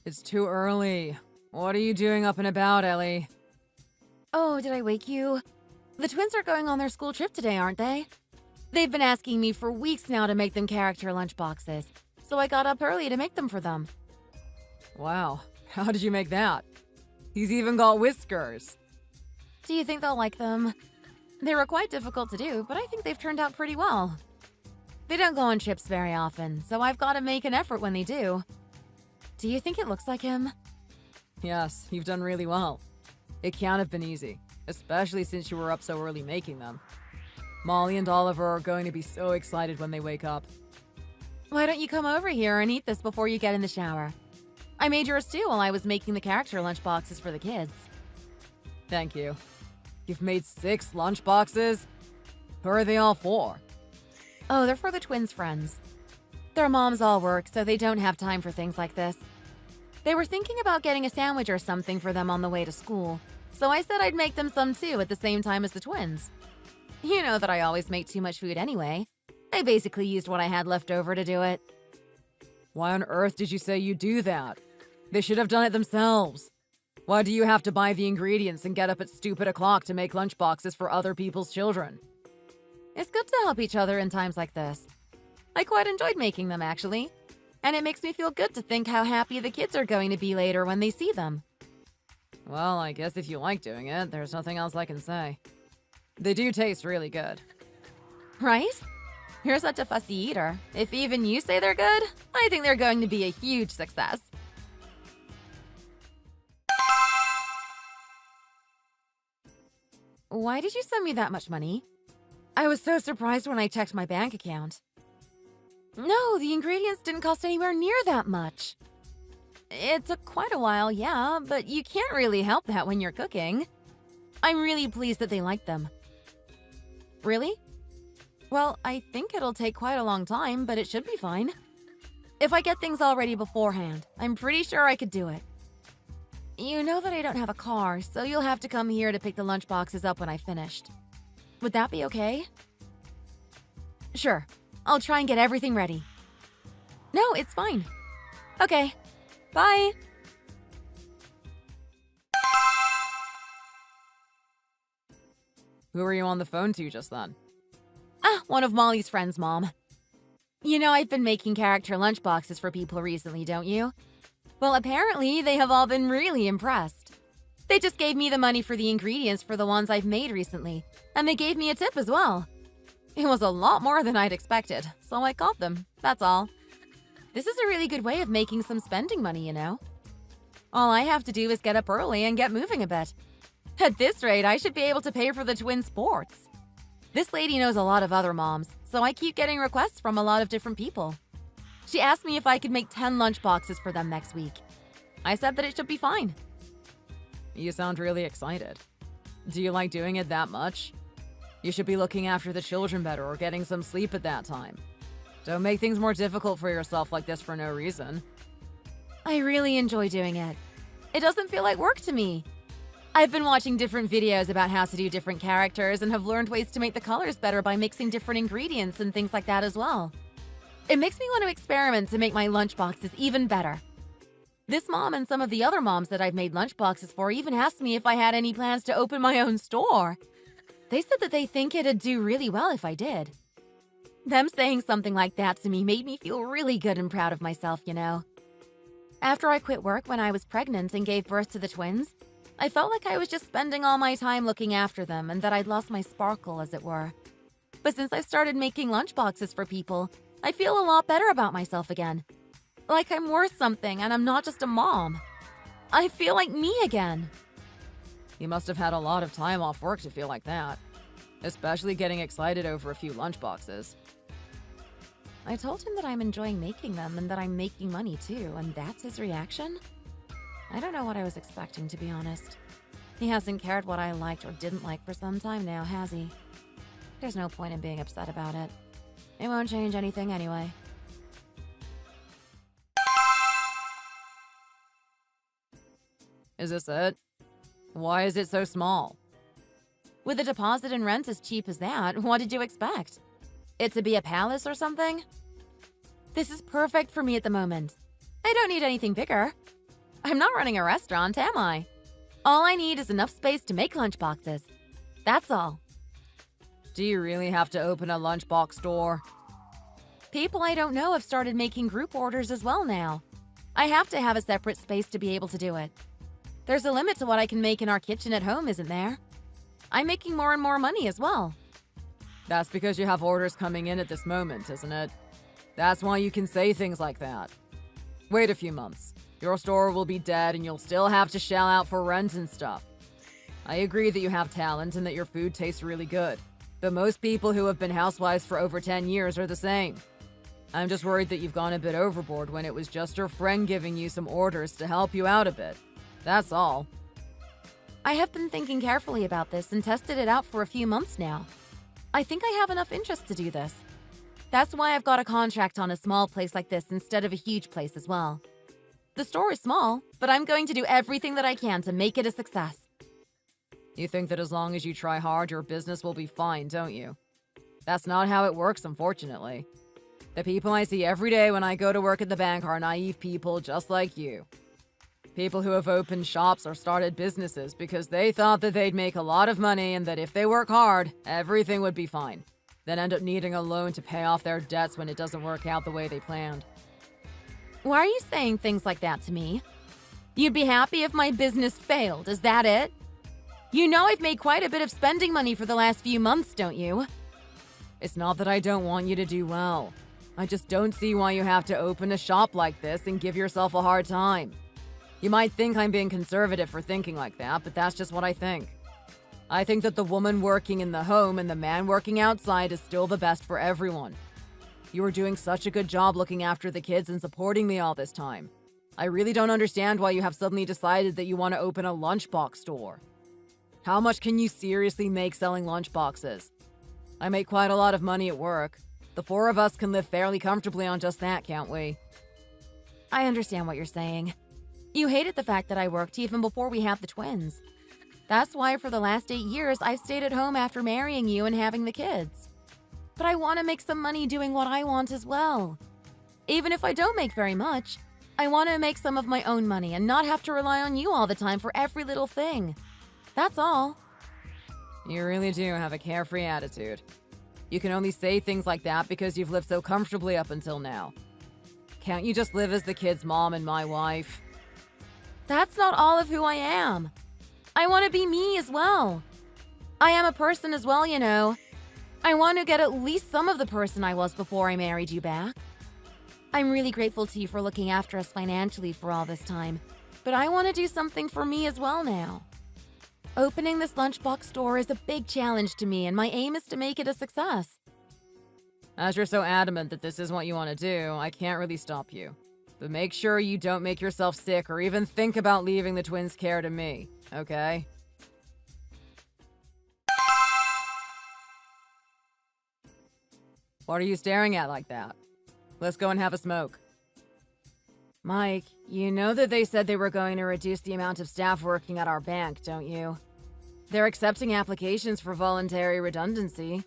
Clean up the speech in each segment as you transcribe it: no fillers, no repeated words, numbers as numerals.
It's too early. What are you doing up and about, Ellie? Oh, did I wake you? The twins are going on their school trip today, aren't they? They've been asking me for weeks now to make them character lunchboxes, so I got up early to make them for them. Wow, how did you make that? He's even got whiskers. Do you think they'll like them? They were quite difficult to do, but I think they've turned out pretty well. They don't go on trips very often, so I've got to make an effort when they do. Do you think it looks like him? Yes, you've done really well. It can't have been easy, especially since you were up so early making them. Molly and Oliver are going to be so excited when they wake up. Why don't you come over here and eat this before you get in the shower? I made yours too while I was making the character lunchboxes for the kids. Thank you. You've made 6 lunchboxes? Who are they all for? Oh, they're for the twins' friends. Their moms all work, so they don't have time for things like this. They were thinking about getting a sandwich or something for them on the way to school, so I said I'd make them some too at the same time as the twins. You know that I always make too much food anyway. I basically used what I had left over to do it. Why on earth did you say you'd do that? They should have done it themselves. Why do you have to buy the ingredients and get up at stupid o'clock to make lunchboxes for other people's children? It's good to help each other in times like this. I quite enjoyed making them, actually. And it makes me feel good to think how happy the kids are going to be later when they see them. Well, I guess if you like doing it, there's nothing else I can say. They do taste really good. Right? You're such a fussy eater. If even you say they're good, I think they're going to be a huge success. Why did you send me that much money? I was so surprised when I checked my bank account. No, the ingredients didn't cost anywhere near that much. It took quite a while, yeah, but you can't really help that when you're cooking. I'm really pleased that they liked them. Really? Well, I think it'll take quite a long time, but it should be fine. If I get things all ready beforehand, I'm pretty sure I could do it. You know that I don't have a car, so you'll have to come here to pick the lunchboxes up when I finished. Would that be okay? Sure. I'll try and get everything ready. No, it's fine. Okay. Bye. Who were you on the phone to just then? One of Molly's friends, Mom. You know I've been making character lunchboxes for people recently, don't you? Well, apparently they have all been really impressed. They just gave me the money for the ingredients for the ones I've made recently, and they gave me a tip as well. It was a lot more than I'd expected, so I called them, that's all. This is a really good way of making some spending money, you know? All I have to do is get up early and get moving a bit. At this rate, I should be able to pay for the twin sports. This lady knows a lot of other moms, so I keep getting requests from a lot of different people. She asked me if I could make 10 lunchboxes for them next week. I said that it should be fine. You sound really excited. Do you like doing it that much? You should be looking after the children better or getting some sleep at that time. Don't make things more difficult for yourself like this for no reason. I really enjoy doing it. It doesn't feel like work to me. I've been watching different videos about how to do different characters and have learned ways to make the colors better by mixing different ingredients and things like that as well. It makes me want to experiment to make my lunchboxes even better. This mom and some of the other moms that I've made lunchboxes for even asked me if I had any plans to open my own store. They said that they think it'd do really well if I did. Them saying something like that to me made me feel really good and proud of myself, you know. After I quit work when I was pregnant and gave birth to the twins, I felt like I was just spending all my time looking after them and that I'd lost my sparkle, as it were. But since I've started making lunchboxes for people, I feel a lot better about myself again. Like I'm worth something and I'm not just a mom. I feel like me again. You must have had a lot of time off work to feel like that. Especially getting excited over a few lunchboxes. I told him that I'm enjoying making them and that I'm making money too, and that's his reaction? I don't know what I was expecting, to be honest. He hasn't cared what I liked or didn't like for some time now, has he? There's no point in being upset about it. It won't change anything anyway. Is this it? Why is it so small? With a deposit and rent as cheap as that, what did you expect? It to be a palace or something? This is perfect for me at the moment. I don't need anything bigger. I'm not running a restaurant, am I? All I need is enough space to make lunchboxes. That's all. Do you really have to open a lunchbox store? People I don't know have started making group orders as well now. I have to have a separate space to be able to do it. There's a limit to what I can make in our kitchen at home, isn't there? I'm making more and more money as well. That's because you have orders coming in at this moment, isn't it? That's why you can say things like that. Wait a few months. Your store will be dead and you'll still have to shell out for rent and stuff. I agree that you have talent and that your food tastes really good, but most people who have been housewives for over 10 years are the same. I'm just worried that you've gone a bit overboard when it was just your friend giving you some orders to help you out a bit. That's all. I have been thinking carefully about this and tested it out for a few months now. I think I have enough interest to do this. That's why I've got a contract on a small place like this instead of a huge place as well. The store is small, but I'm going to do everything that I can to make it a success. You think that as long as you try hard, your business will be fine, don't you? That's not how it works, unfortunately. The people I see every day when I go to work at the bank are naive people just like you. People who have opened shops or started businesses because they thought that they'd make a lot of money and that if they work hard, everything would be fine. Then end up needing a loan to pay off their debts when it doesn't work out the way they planned. Why are you saying things like that to me? You'd be happy if my business failed, is that it? You know I've made quite a bit of spending money for the last few months, don't you? It's not that I don't want you to do well. I just don't see why you have to open a shop like this and give yourself a hard time. You might think I'm being conservative for thinking like that, but that's just what I think. I think that the woman working in the home and the man working outside is still the best for everyone. You were doing such a good job looking after the kids and supporting me all this time. I really don't understand why you have suddenly decided that you want to open a lunchbox store. How much can you seriously make selling lunchboxes? I make quite a lot of money at work. The four of us can live fairly comfortably on just that, can't we? I understand what you're saying. You hated the fact that I worked even before we had the twins. That's why for the last 8 years I've stayed at home after marrying you and having the kids. But I want to make some money doing what I want as well. Even if I don't make very much, I want to make some of my own money and not have to rely on you all the time for every little thing. That's all. You really do have a carefree attitude. You can only say things like that because you've lived so comfortably up until now. Can't you just live as the kids' mom and my wife? That's not all of who I am. I want to be me as well. I am a person as well, you know. I want to get at least some of the person I was before I married you back. I'm really grateful to you for looking after us financially for all this time, but I want to do something for me as well now. Opening this lunchbox store is a big challenge to me, and my aim is to make it a success. As you're so adamant that this is what you want to do, I can't really stop you. But make sure you don't make yourself sick or even think about leaving the twins' care to me, okay? What are you staring at like that? Let's go and have a smoke. Mike, you know that they said they were going to reduce the amount of staff working at our bank, don't you? They're accepting applications for voluntary redundancy.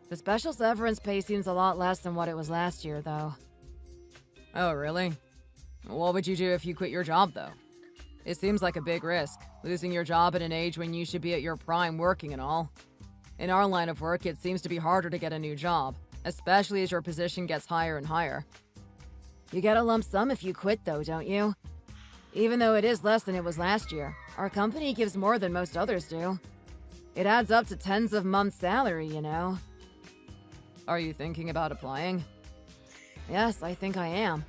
The special severance pay seems a lot less than what it was last year, though. Oh, really? What would you do if you quit your job, though? It seems like a big risk, losing your job at an age when you should be at your prime working and all. In our line of work, it seems to be harder to get a new job, especially as your position gets higher and higher. You get a lump sum if you quit, though, don't you? Even though it is less than it was last year, our company gives more than most others do. It adds up to tens of months' salary, you know. Are you thinking about applying? Yes, I think I am.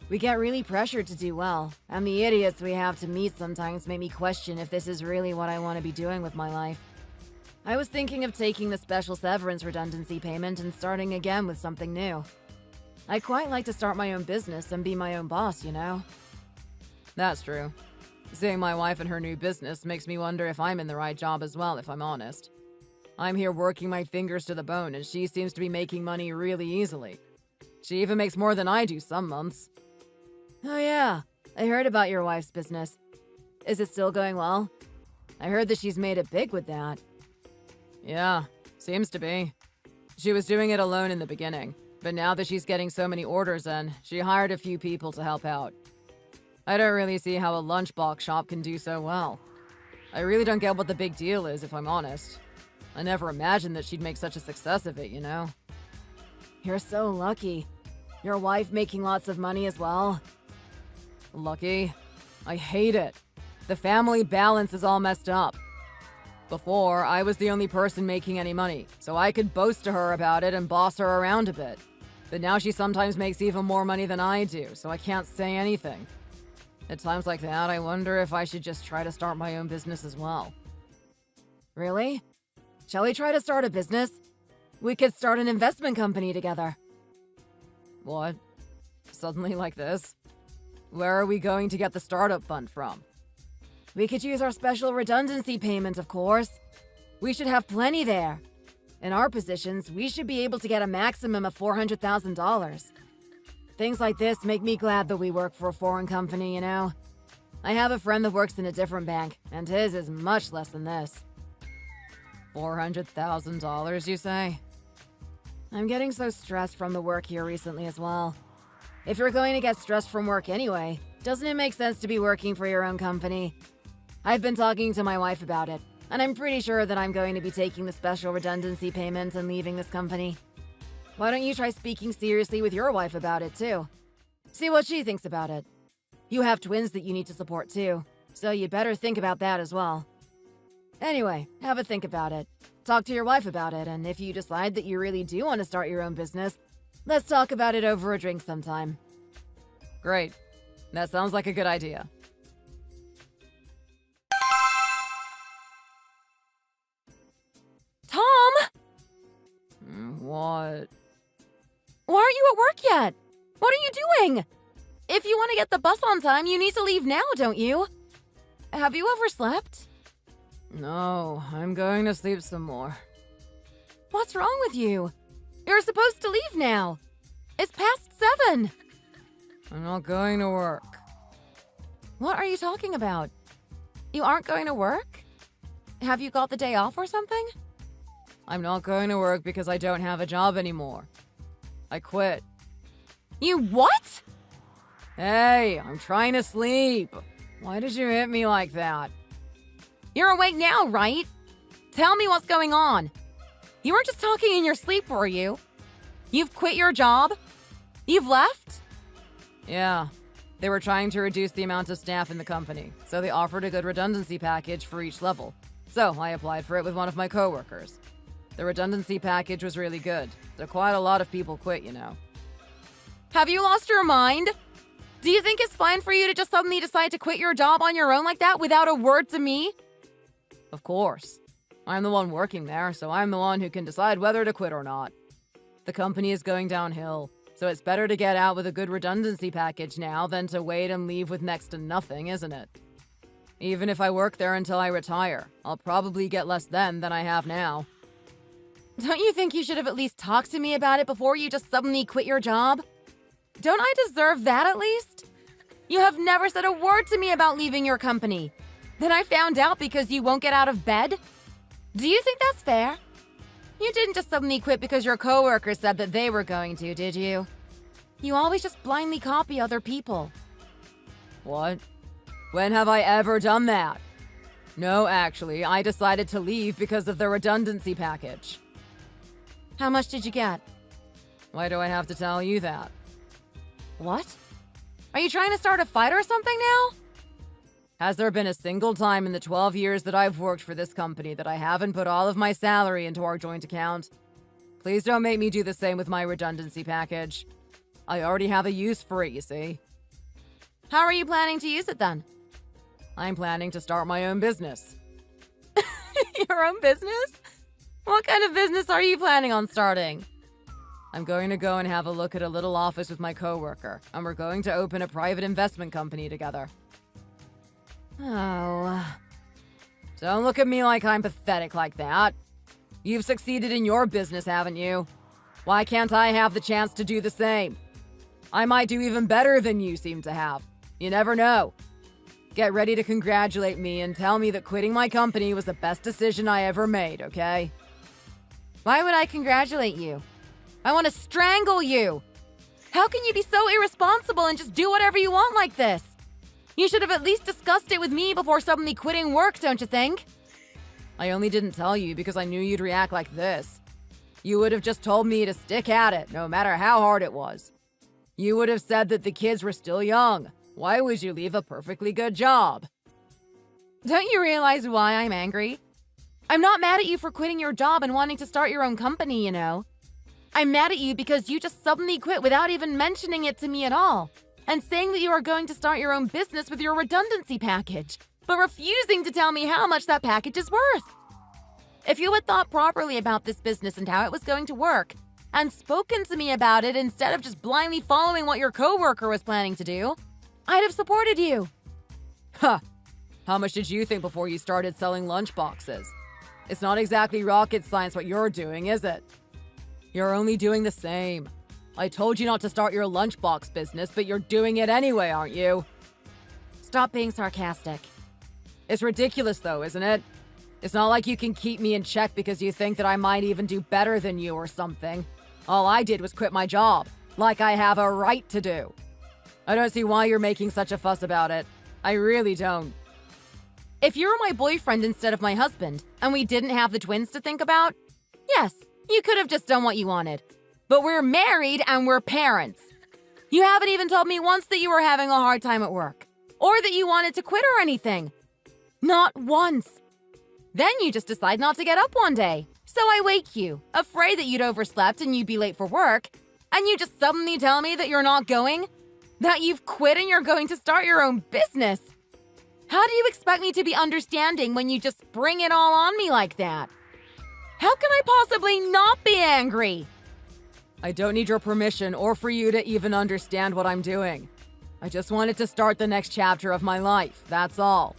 We get really pressured to do well, and the idiots we have to meet sometimes make me question if this is really what I want to be doing with my life. I was thinking of taking the special severance redundancy payment and starting again with something new. I'd quite like to start my own business and be my own boss, you know? That's true. Seeing my wife and her new business makes me wonder if I'm in the right job as well, if I'm honest. I'm here working my fingers to the bone, and she seems to be making money really easily. She even makes more than I do some months. Oh yeah, I heard about your wife's business. Is it still going well? I heard that she's made it big with that. Yeah, seems to be. She was doing it alone in the beginning, but now that she's getting so many orders in, she hired a few people to help out. I don't really see how a lunchbox shop can do so well. I really don't get what the big deal is, if I'm honest. I never imagined that she'd make such a success of it, you know? You're so lucky. Your wife making lots of money as well. Lucky? I hate it. The family balance is all messed up. Before, I was the only person making any money, so I could boast to her about it and boss her around a bit. But now she sometimes makes even more money than I do, so I can't say anything. At times like that, I wonder if I should just try to start my own business as well. Really? Shall we try to start a business? We could start an investment company together. What? Suddenly like this? Where are we going to get the startup fund from? We could use our special redundancy payment, of course. We should have plenty there. In our positions, we should be able to get a maximum of $400,000. Things like this make me glad that we work for a foreign company, you know? I have a friend that works in a different bank, and his is much less than this. $400,000, you say? I'm getting so stressed from the work here recently as well. If you're going to get stressed from work anyway, doesn't it make sense to be working for your own company? I've been talking to my wife about it, and I'm pretty sure that I'm going to be taking the special redundancy payment and leaving this company. Why don't you try speaking seriously with your wife about it too? See what she thinks about it. You have twins that you need to support too, so you'd better think about that as well. Anyway, have a think about it. Talk to your wife about it, and if you decide that you really do want to start your own business, let's talk about it over a drink sometime. Great. That sounds like a good idea. Tom! What? Why aren't you at work yet? What are you doing? If you want to get the bus on time, you need to leave now, don't you? Have you overslept? No, I'm going to sleep some more. What's wrong with you? You're supposed to leave now. It's past 7. I'm not going to work. What are you talking about? You aren't going to work? Have you got the day off or something? I'm not going to work because I don't have a job anymore. I quit. You what? Hey, I'm trying to sleep. Why did you hit me like that? You're awake now, right? Tell me what's going on. You weren't just talking in your sleep, were you? You've quit your job? You've left? Yeah. They were trying to reduce the amount of staff in the company, so they offered a good redundancy package for each level. So I applied for it with one of my coworkers. The redundancy package was really good, so quite a lot of people quit, you know. Have you lost your mind? Do you think it's fine for you to just suddenly decide to quit your job on your own like that without a word to me? Of course. I'm the one working there, so I'm the one who can decide whether to quit or not. The company is going downhill, so it's better to get out with a good redundancy package now than to wait and leave with next to nothing, isn't it? Even if I work there until I retire, I'll probably get less then than I have now. Don't you think you should have at least talked to me about it before you just suddenly quit your job? Don't I deserve that at least? You have never said a word to me about leaving your company. Then I found out because you won't get out of bed? Do you think that's fair? You didn't just suddenly quit because your coworkers said that they were going to, did you? You always just blindly copy other people. What? When have I ever done that? No, actually, I decided to leave because of the redundancy package. How much did you get? Why do I have to tell you that? What? Are you trying to start a fight or something now? Has there been a single time in the 12 years that I've worked for this company that I haven't put all of my salary into our joint account? Please don't make me do the same with my redundancy package. I already have a use for it, you see. How are you planning to use it then? I'm planning to start my own business. Your own business? What kind of business are you planning on starting? I'm going to go and have a look at a little office with my coworker, and we're going to open a private investment company together. Oh. Don't look at me like I'm pathetic like that. You've succeeded in your business, haven't you? Why can't I have the chance to do the same? I might do even better than you seem to have. You never know. Get ready to congratulate me and tell me that quitting my company was the best decision I ever made, okay? Why would I congratulate you? I want to strangle you! How can you be so irresponsible and just do whatever you want like this? You should have at least discussed it with me before suddenly quitting work, don't you think? I only didn't tell you because I knew you'd react like this. You would have just told me to stick at it, no matter how hard it was. You would have said that the kids were still young. Why would you leave a perfectly good job? Don't you realize why I'm angry? I'm not mad at you for quitting your job and wanting to start your own company, you know. I'm mad at you because you just suddenly quit without even mentioning it to me at all, and saying that you are going to start your own business with your redundancy package, but refusing to tell me how much that package is worth. If you had thought properly about this business and how it was going to work, and spoken to me about it instead of just blindly following what your coworker was planning to do, I'd have supported you. Huh. How much did you think before you started selling lunchboxes? It's not exactly rocket science what you're doing, is it? You're only doing the same. I told you not to start your lunchbox business, but you're doing it anyway, aren't you? Stop being sarcastic. It's ridiculous though, isn't it? It's not like you can keep me in check because you think that I might even do better than you or something. All I did was quit my job, like I have a right to do. I don't see why you're making such a fuss about it. I really don't. If you were my boyfriend instead of my husband, and we didn't have the twins to think about, yes, you could have just done what you wanted. But we're married and we're parents. You haven't even told me once that you were having a hard time at work, or that you wanted to quit or anything. Not once. Then you just decide not to get up one day. So I wake you, afraid that you'd overslept and you'd be late for work, and you just suddenly tell me that you're not going? That you've quit and you're going to start your own business? How do you expect me to be understanding when you just bring it all on me like that? How can I possibly not be angry? I don't need your permission or for you to even understand what I'm doing. I just wanted to start the next chapter of my life, that's all.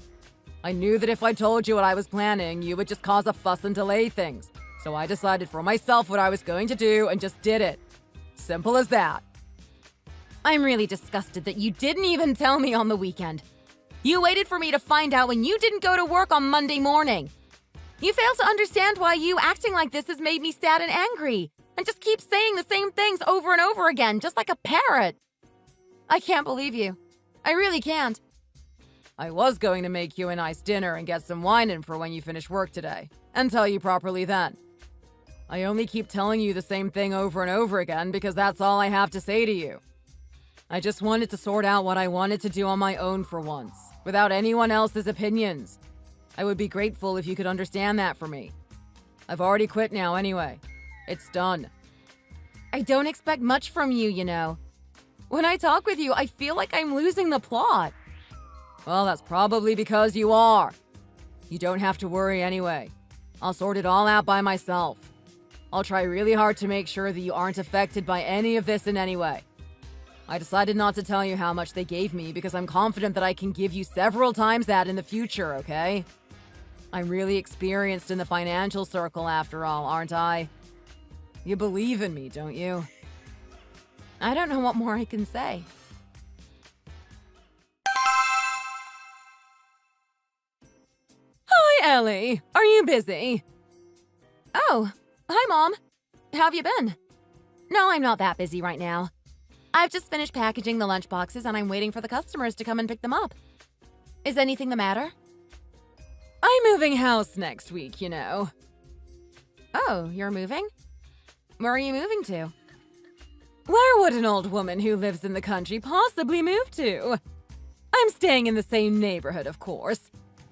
I knew that if I told you what I was planning, you would just cause a fuss and delay things. So I decided for myself what I was going to do and just did it. Simple as that. I'm really disgusted that you didn't even tell me on the weekend. You waited for me to find out when you didn't go to work on Monday morning. You fail to understand why you acting like this has made me sad and angry, and just keep saying the same things over and over again, just like a parrot. I can't believe you. I really can't. I was going to make you a nice dinner and get some wine in for when you finish work today, and tell you properly then. I only keep telling you the same thing over and over again because that's all I have to say to you. I just wanted to sort out what I wanted to do on my own for once, without anyone else's opinions. I would be grateful if you could understand that for me. I've already quit now anyway. It's done. I don't expect much from you, you know. When I talk with you, I feel like I'm losing the plot. Well, that's probably because you are. You don't have to worry anyway. I'll sort it all out by myself. I'll try really hard to make sure that you aren't affected by any of this in any way. I decided not to tell you how much they gave me because I'm confident that I can give you several times that in the future, okay? I'm really experienced in the financial circle after all, aren't I? You believe in me, don't you? I don't know what more I can say. Hi, Ellie. Are you busy? Oh, hi, Mom. How have you been? No, I'm not that busy right now. I've just finished packaging the lunchboxes and I'm waiting for the customers to come and pick them up. Is anything the matter? I'm moving house next week, you know. Oh, you're moving? Where are you moving to? Where would an old woman who lives in the country possibly move to? I'm staying in the same neighborhood, of course.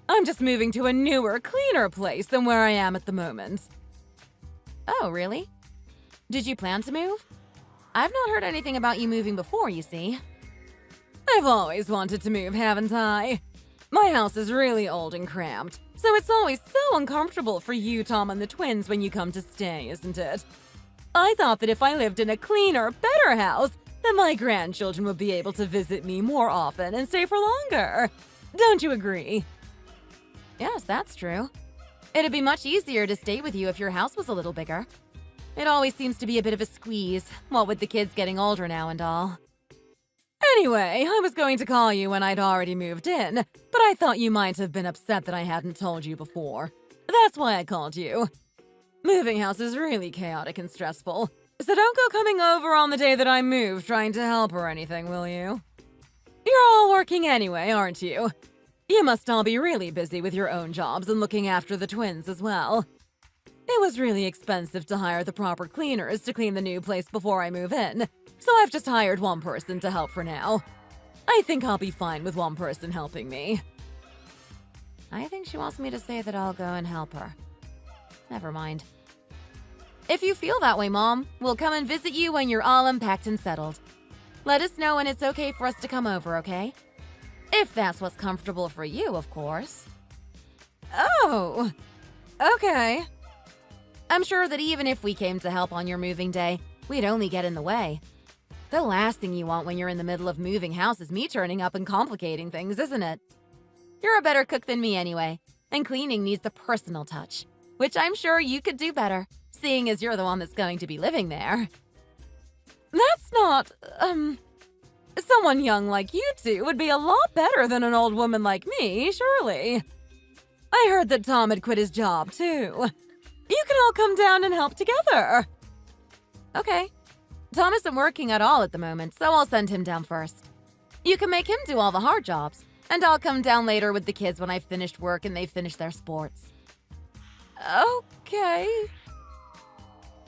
I'm just moving to a newer, cleaner place than where I am at the moment. Oh, really? Did you plan to move? I've not heard anything about you moving before, you see. I've always wanted to move, haven't I? My house is really old and cramped, so it's always so uncomfortable for you, Tom, and the twins when you come to stay, isn't it? I thought that if I lived in a cleaner, better house, then my grandchildren would be able to visit me more often and stay for longer. Don't you agree? Yes, that's true. It'd be much easier to stay with you if your house was a little bigger. It always seems to be a bit of a squeeze, what with the kids getting older now and all. Anyway, I was going to call you when I'd already moved in, but I thought you might have been upset that I hadn't told you before. That's why I called you. Moving house is really chaotic and stressful, so don't go coming over on the day that I move trying to help or anything, will you? You're all working anyway, aren't you? You must all be really busy with your own jobs and looking after the twins as well. It was really expensive to hire the proper cleaners to clean the new place before I move in, so I've just hired one person to help for now. I think I'll be fine with one person helping me. I think she wants me to say that I'll go and help her. Never mind. If you feel that way, Mom, we'll come and visit you when you're all unpacked and settled. Let us know when it's okay for us to come over, okay? If that's what's comfortable for you, of course. Oh, okay. I'm sure that even if we came to help on your moving day, we'd only get in the way. The last thing you want when you're in the middle of moving house is me turning up and complicating things, isn't it? You're a better cook than me anyway, and cleaning needs the personal touch, which I'm sure you could do better, seeing as you're the one that's going to be living there. That's not, someone young like you two would be a lot better than an old woman like me, surely. I heard that Tom had quit his job, too. You can all come down and help together. Okay. Tom isn't working at all at the moment, so I'll send him down first. You can make him do all the hard jobs, and I'll come down later with the kids when I've finished work and they've finished their sports. Okay.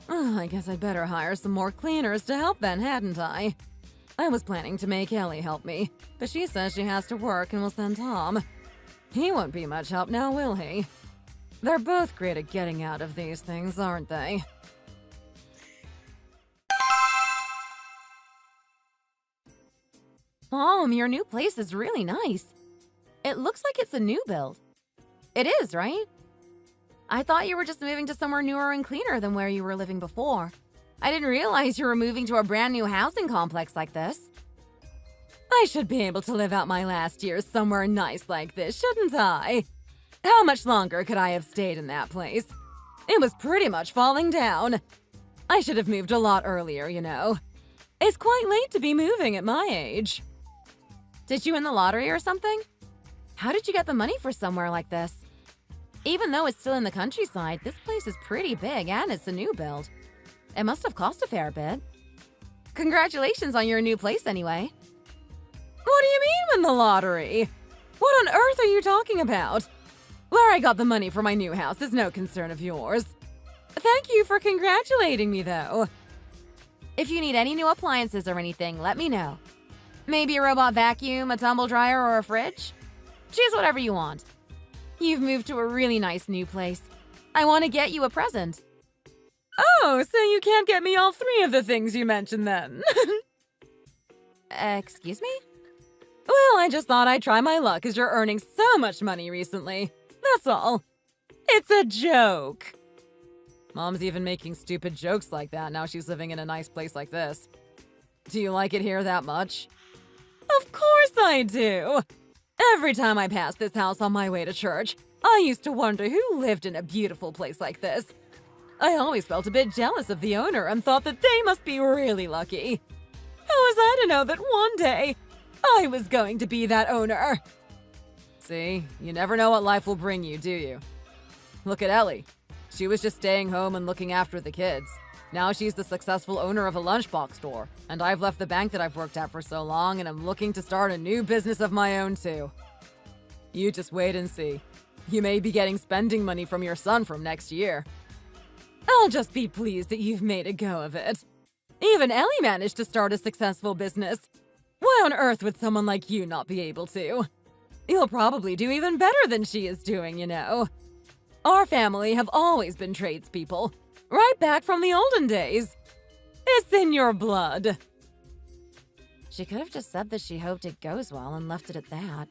I guess I'd better hire some more cleaners to help then, hadn't I? I was planning to make Ellie help me, but she says she has to work and will send Tom. He won't be much help now, will he? They're both great at getting out of these things, aren't they? Mom, your new place is really nice. It looks like it's a new build. It is, right? I thought you were just moving to somewhere newer and cleaner than where you were living before. I didn't realize you were moving to a brand new housing complex like this. I should be able to live out my last years somewhere nice like this, shouldn't I? How much longer could I have stayed in that place? It was pretty much falling down. I should have moved a lot earlier, you know. It's quite late to be moving at my age. Did you win the lottery or something? How did you get the money for somewhere like this? Even though it's still in the countryside, this place is pretty big and it's a new build. It must have cost a fair bit. Congratulations on your new place anyway. What do you mean win the lottery? What on earth are you talking about? Where I got the money for my new house is no concern of yours. Thank you for congratulating me, though. If you need any new appliances or anything, let me know. Maybe a robot vacuum, a tumble dryer, or a fridge? Choose whatever you want. You've moved to a really nice new place. I want to get you a present. Oh, so you can't get me all three of the things you mentioned then? Excuse me? Well, I just thought I'd try my luck as you're earning so much money recently. That's all. It's a joke. Mom's even making stupid jokes like that now she's living in a nice place like this. Do you like it here that much? Of course I do. Every time I pass this house on my way to church, I used to wonder who lived in a beautiful place like this. I always felt a bit jealous of the owner and thought that they must be really lucky. How was I to know that one day I was going to be that owner? See, you never know what life will bring you, do you? Look at Ellie. She was just staying home and looking after the kids. Now she's the successful owner of a lunchbox store, and I've left the bank that I've worked at for so long and I'm looking to start a new business of my own too. You just wait and see. You may be getting spending money from your son from next year. I'll just be pleased that you've made a go of it. Even Ellie managed to start a successful business. Why on earth would someone like you not be able to? You'll probably do even better than she is doing, you know. Our family have always been tradespeople, right back from the olden days. It's in your blood. She could have just said that she hoped it goes well and left it at that.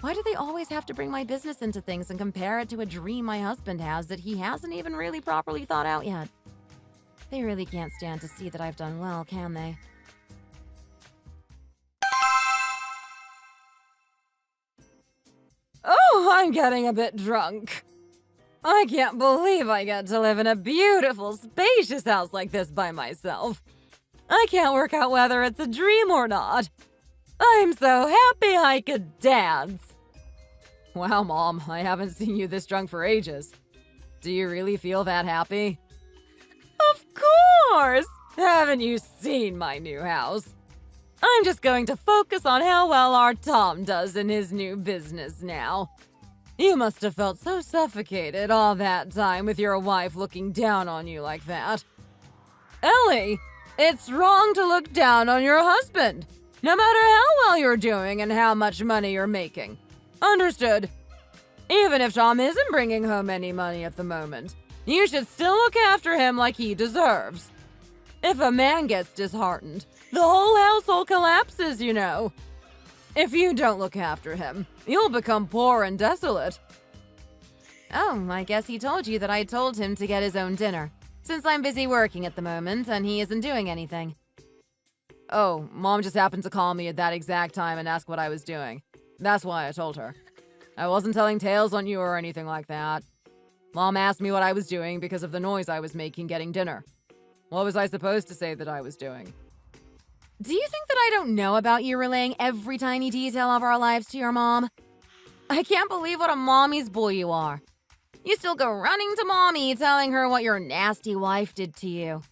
Why do they always have to bring my business into things and compare it to a dream my husband has that he hasn't even really properly thought out yet? They really can't stand to see that I've done well, can they? Oh, I'm getting a bit drunk. I can't believe I get to live in a beautiful, spacious house like this by myself. I can't work out whether it's a dream or not. I'm so happy I could dance. Wow, Mom, I haven't seen you this drunk for ages. Do you really feel that happy? Of course! Haven't you seen my new house? I'm just going to focus on how well our Tom does in his new business now. You must have felt so suffocated all that time with your wife looking down on you like that. Ellie, it's wrong to look down on your husband, no matter how well you're doing and how much money you're making. Understood? Even if Tom isn't bringing home any money at the moment, you should still look after him like he deserves. If a man gets disheartened, the whole household collapses, you know. If you don't look after him, you'll become poor and desolate. Oh, I guess he told you that I told him to get his own dinner, since I'm busy working at the moment and he isn't doing anything. Oh, Mom just happened to call me at that exact time and ask what I was doing. That's why I told her. I wasn't telling tales on you or anything like that. Mom asked me what I was doing because of the noise I was making getting dinner. What was I supposed to say that I was doing? Do you think that I don't know about you relaying every tiny detail of our lives to your mom? I can't believe what a mommy's boy you are. You still go running to mommy telling her what your nasty wife did to you.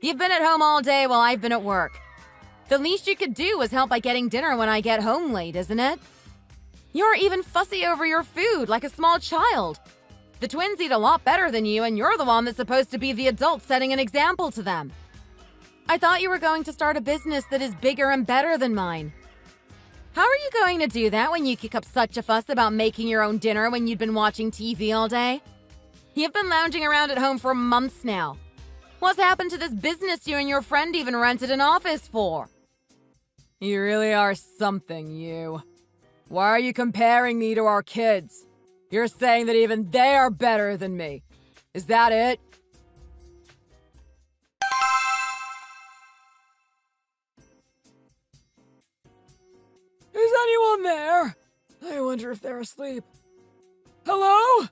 You've been at home all day while I've been at work. The least you could do is help by getting dinner when I get home late, isn't it? You're even fussy over your food like a small child. The twins eat a lot better than you, and you're the one that's supposed to be the adult setting an example to them. I thought you were going to start a business that is bigger and better than mine. How are you going to do that when you kick up such a fuss about making your own dinner when you've been watching TV all day? You've been lounging around at home for months now. What's happened to this business you and your friend even rented an office for? You really are something, you. Why are you comparing me to our kids? You're saying that even they are better than me. Is that it? Is anyone there? I wonder if they're asleep. Hello?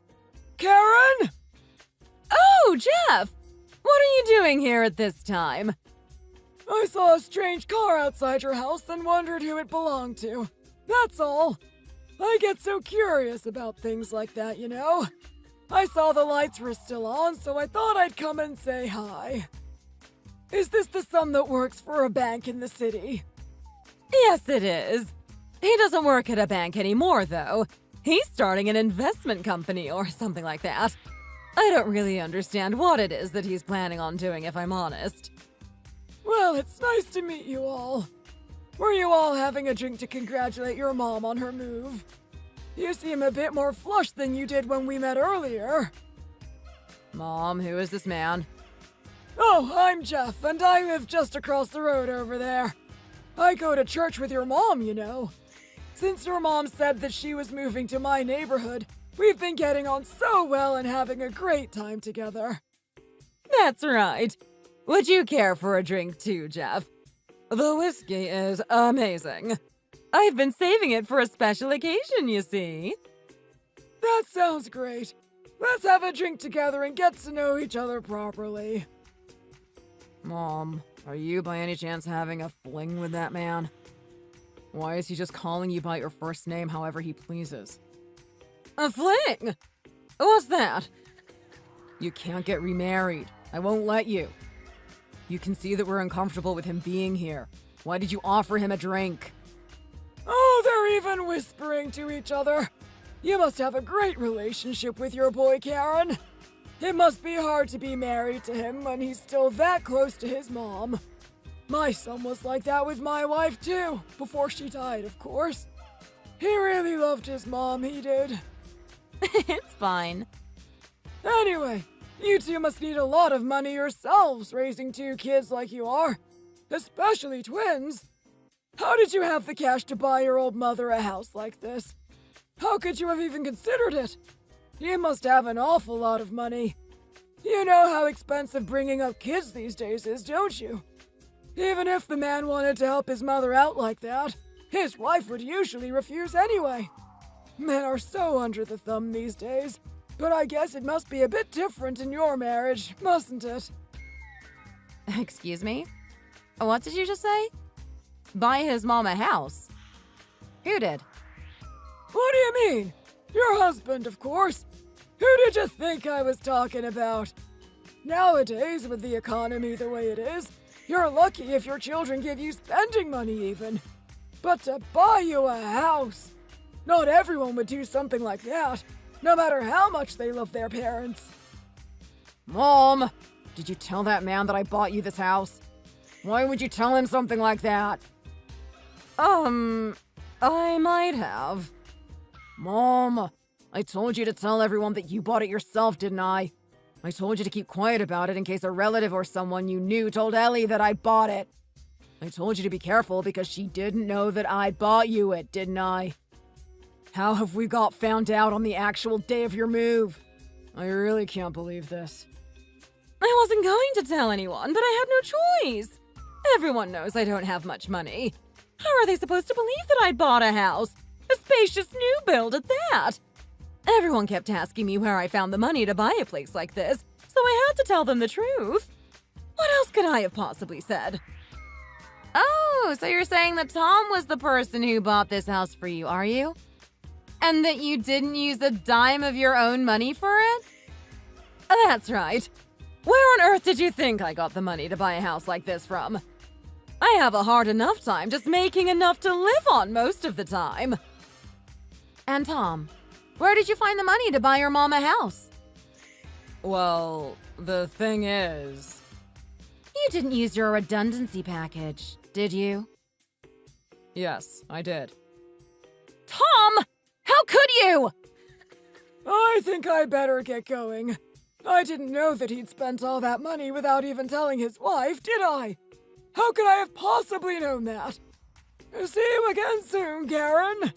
Karen? Oh, Jeff! What are you doing here at this time? I saw a strange car outside your house and wondered who it belonged to. That's all. I get so curious about things like that, you know. I saw the lights were still on, so I thought I'd come and say hi. Is this the son that works for a bank in the city? Yes, it is. He doesn't work at a bank anymore, though. He's starting an investment company or something like that. I don't really understand what it is that he's planning on doing, if I'm honest. Well, it's nice to meet you all. Were you all having a drink to congratulate your mom on her move? You seem a bit more flushed than you did when we met earlier. Mom, who is this man? Oh, I'm Jeff, and I live just across the road over there. I go to church with your mom, you know. Since your mom said that she was moving to my neighborhood, we've been getting on so well and having a great time together. That's right. Would you care for a drink too, Jeff? The whiskey is amazing. I've been saving it for a special occasion, you see. That sounds great. Let's have a drink together and get to know each other properly. Mom, are you by any chance having a fling with that man? Why is he just calling you by your first name however he pleases? A fling? What's that? You can't get remarried. I won't let you. You can see that we're uncomfortable with him being here. Why did you offer him a drink? Oh, they're even whispering to each other. You must have a great relationship with your boy, Karen. It must be hard to be married to him when he's still that close to his mom. My son was like that with my wife, too, before she died, of course. He really loved his mom, he did. It's fine. Anyway, you two must need a lot of money yourselves raising two kids like you are, especially twins. How did you have the cash to buy your old mother a house like this? How could you have even considered it? You must have an awful lot of money. You know how expensive bringing up kids these days is, don't you? Even if the man wanted to help his mother out like that, his wife would usually refuse anyway. Men are so under the thumb these days, but I guess it must be a bit different in your marriage, mustn't it? Excuse me? What did you just say? Buy his mom a house? Who did? What do you mean? Your husband, of course. Who did you think I was talking about? Nowadays, with the economy the way it is, You're lucky if your children give you spending money even. But to buy you a house, not everyone would do something like that, no matter how much they love their parents. Mom, did you tell that man that I bought you this house? Why would you tell him something like that? I might have. Mom, I told you to tell everyone that you bought it yourself, didn't I? I told you to keep quiet about it in case a relative or someone you knew told Ellie that I bought it. I told you to be careful because she didn't know that I bought you it, didn't I? How have we got found out on the actual day of your move? I really can't believe this. I wasn't going to tell anyone, but I had no choice. Everyone knows I don't have much money. How are they supposed to believe that I'd bought a house? A spacious new build at that. Everyone kept asking me where I found the money to buy a place like this, so I had to tell them the truth. What else could I have possibly said? Oh, so you're saying that Tom was the person who bought this house for you, are you? And that you didn't use a dime of your own money for it? That's right. Where on earth did you think I got the money to buy a house like this from? I have a hard enough time just making enough to live on most of the time. And Tom, where did you find the money to buy your mom a house? Well, the thing is... You didn't use your redundancy package, did you? Yes, I did. Tom! How could you? I think I better get going. I didn't know that he'd spent all that money without even telling his wife, did I? How could I have possibly known that? See you again soon, Karen.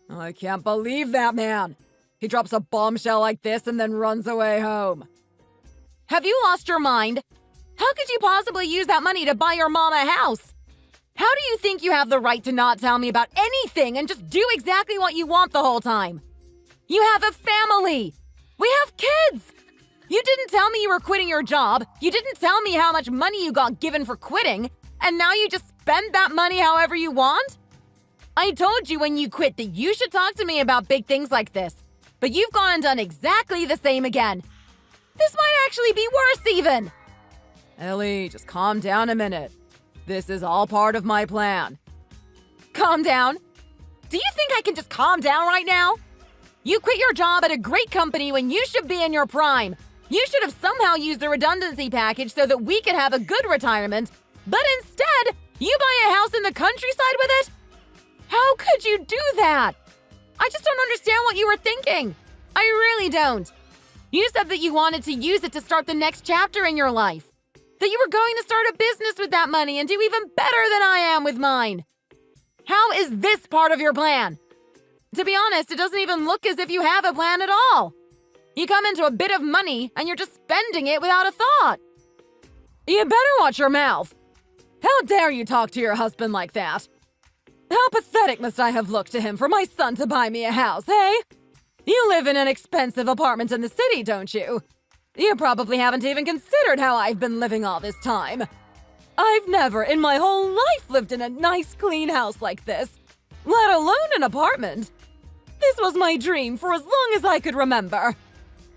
I can't believe that man. He drops a bombshell like this and then runs away home. Have you lost your mind? How could you possibly use that money to buy your mom a house? How do you think you have the right to not tell me about anything and just do exactly what you want the whole time? You have a family. We have kids. You didn't tell me you were quitting your job. You didn't tell me how much money you got given for quitting. And now you just spend that money however you want? I told you when you quit that you should talk to me about big things like this. But you've gone and done exactly the same again. This might actually be worse even. Ellie, just calm down a minute. This is all part of my plan. Calm down? Do you think I can just calm down right now? You quit your job at a great company when you should be in your prime. You should have somehow used the redundancy package so that we could have a good retirement. But instead, you buy a house in the countryside with it? How could you do that? I just don't understand what you were thinking. I really don't. You said that you wanted to use it to start the next chapter in your life. That you were going to start a business with that money and do even better than I am with mine. How is this part of your plan? To be honest, it doesn't even look as if you have a plan at all. You come into a bit of money and you're just spending it without a thought. You better watch your mouth. How dare you talk to your husband like that? How pathetic must I have looked to him for my son to buy me a house, hey? You live in an expensive apartment in the city, don't you? You probably haven't even considered how I've been living all this time. I've never in my whole life lived in a nice, clean house like this, let alone an apartment. This was my dream for as long as I could remember.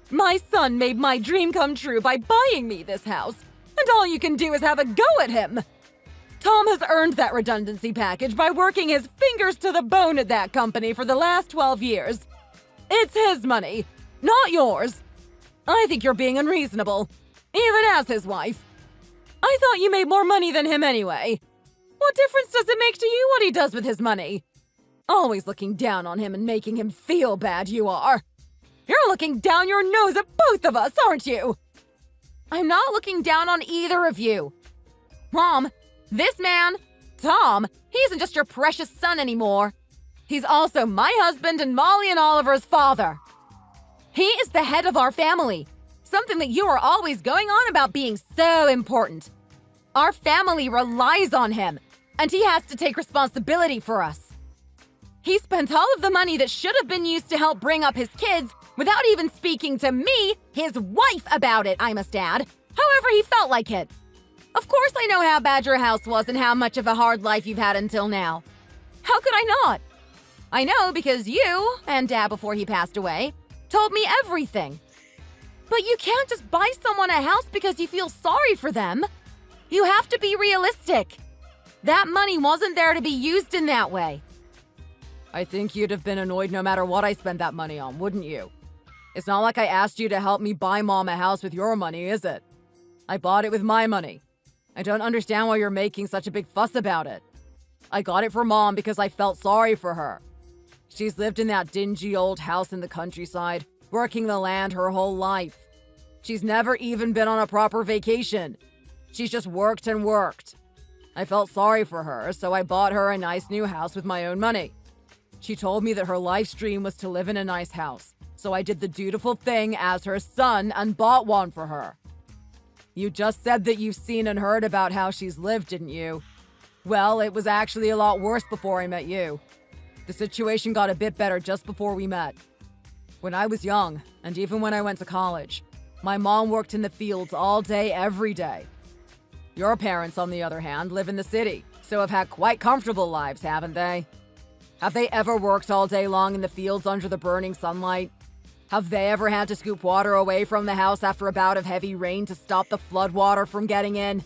My son made my dream come true by buying me this house, and all you can do is have a go at him. Tom has earned that redundancy package by working his fingers to the bone at that company for the last 12 years. It's his money, not yours. I think you're being unreasonable, even as his wife. I thought you made more money than him anyway. What difference does it make to you what he does with his money? Always looking down on him and making him feel bad, you are. You're looking down your nose at both of us, aren't you? I'm not looking down on either of you. Mom, this man, Tom, he isn't just your precious son anymore. He's also my husband and Molly and Oliver's father. He is the head of our family, something that you are always going on about being so important. Our family relies on him, and he has to take responsibility for us. He spent all of the money that should have been used to help bring up his kids without even speaking to me, his wife, about it, I must add, however he felt like it. Of course I know how bad your house was and how much of a hard life you've had until now. How could I not? I know because you, and Dad before he passed away, told me everything. But you can't just buy someone a house because you feel sorry for them. You have to be realistic. That money wasn't there to be used in that way. I think you'd have been annoyed no matter what I spent that money on, wouldn't you? It's not like I asked you to help me buy Mom a house with your money, is it? I bought it with my money. I don't understand why you're making such a big fuss about it. I got it for Mom because I felt sorry for her. She's lived in that dingy old house in the countryside, working the land her whole life. She's never even been on a proper vacation. She's just worked and worked. I felt sorry for her, so I bought her a nice new house with my own money. She told me that her life's dream was to live in a nice house, so I did the dutiful thing as her son and bought one for her. You just said that you've seen and heard about how she's lived, didn't you? Well, it was actually a lot worse before I met you. The situation got a bit better just before we met. When I was young, and even when I went to college, my mom worked in the fields all day, every day. Your parents, on the other hand, live in the city, so have had quite comfortable lives, haven't they? Have they ever worked all day long in the fields under the burning sunlight? Have they ever had to scoop water away from the house after a bout of heavy rain to stop the floodwater from getting in?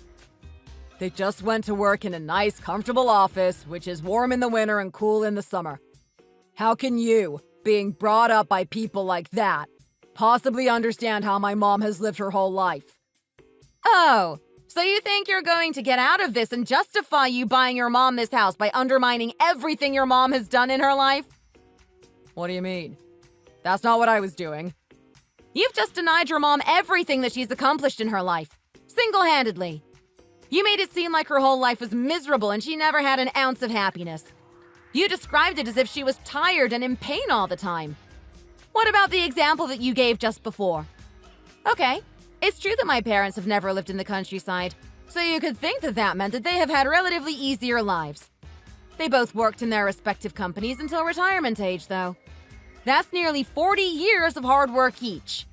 They just went to work in a nice, comfortable office, which is warm in the winter and cool in the summer. How can you, being brought up by people like that, possibly understand how my mom has lived her whole life? Oh, so you think you're going to get out of this and justify you buying your mom this house by undermining everything your mom has done in her life? What do you mean? That's not what I was doing. You've just denied your mom everything that she's accomplished in her life, single-handedly. You made it seem like her whole life was miserable and she never had an ounce of happiness. You described it as if she was tired and in pain all the time. What about the example that you gave just before? Okay, it's true that my parents have never lived in the countryside, so you could think that that meant that they have had relatively easier lives. They both worked in their respective companies until retirement age, though. That's nearly 40 years of hard work each.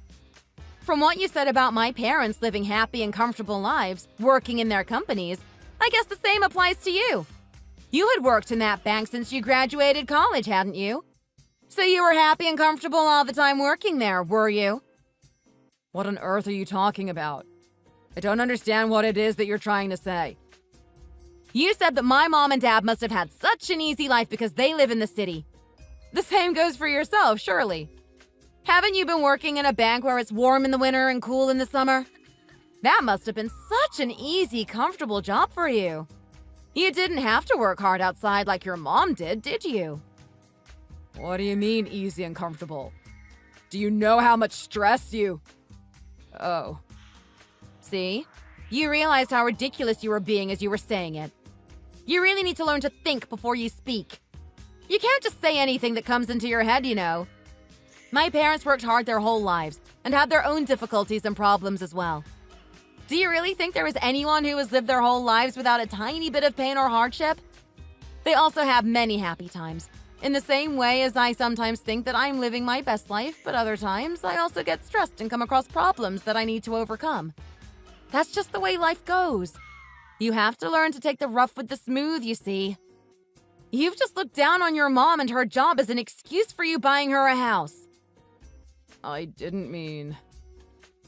From what you said about my parents living happy and comfortable lives, working in their companies, I guess the same applies to you. You had worked in that bank since you graduated college, hadn't you? So you were happy and comfortable all the time working there, were you? What on earth are you talking about? I don't understand what it is that you're trying to say. You said that my mom and dad must have had such an easy life because they live in the city. The same goes for yourself, surely. Haven't you been working in a bank where it's warm in the winter and cool in the summer? That must have been such an easy, comfortable job for you. You didn't have to work hard outside like your mom did you? What do you mean, easy and comfortable? Do you know how much stress you... Oh. See? You realized how ridiculous you were being as you were saying it. You really need to learn to think before you speak. You can't just say anything that comes into your head, you know. My parents worked hard their whole lives and had their own difficulties and problems as well. Do you really think there is anyone who has lived their whole lives without a tiny bit of pain or hardship? They also have many happy times, in the same way as I sometimes think that I'm living my best life, but other times I also get stressed and come across problems that I need to overcome. That's just the way life goes. You have to learn to take the rough with the smooth, you see. You've just looked down on your mom and her job as an excuse for you buying her a house. I didn't mean...